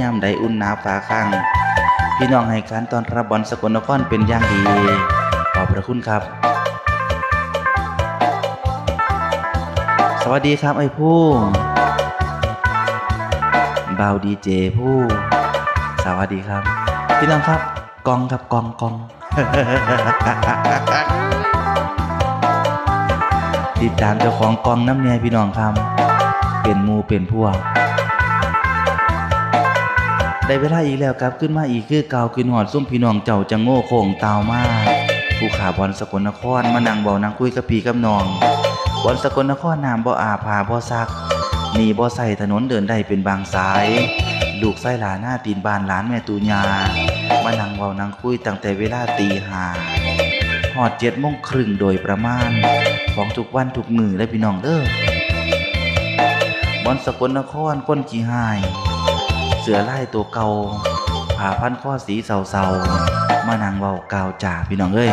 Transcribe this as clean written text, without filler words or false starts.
ยามใดอุ่นหนาฝาข้างพี่น้องให้การต้อนรับบอลสกลนครเป็นอย่างดีขอบพระคุณครับสวัสดีครับไอ้ผู้บ่าวดีเจผู้สวัสดีครับพี่น้องครับกองครับกอง ติดตามเจ้าของกองน้ำแน่พี่น้องครับเป็นหมู่เป็นพวกได้เวลาอีกแล้วครับขึ้นมาอีกคือเก่าขึ้นหอดซุ่มพี่น้องเจ้าจังโง่โค้งเตามาผู้ขาบอลสกลนครมานั่งเบานั่งคุยกับพี่กับน้องบอลสกลนครน้ำบ่อาผาบ่ซักมีบ่ใส่ถนนเดินได้เป็นบางสายลูกไส้หลาหน้าตีนบานหลานแม่ตูญามานั่งเบานั่งคุยตั้งแต่เวลาตี 5 ฮอด7:30โดยประมาณของทุกวันทุกมื้อและพี่น้องเด้อบอลสกลนครก้นขี้หายเสือไล่ตัวเก่าผ้าพันข้อสีเสาๆมานั่งเว้ากาวจ่าพี่น้องเอ้ย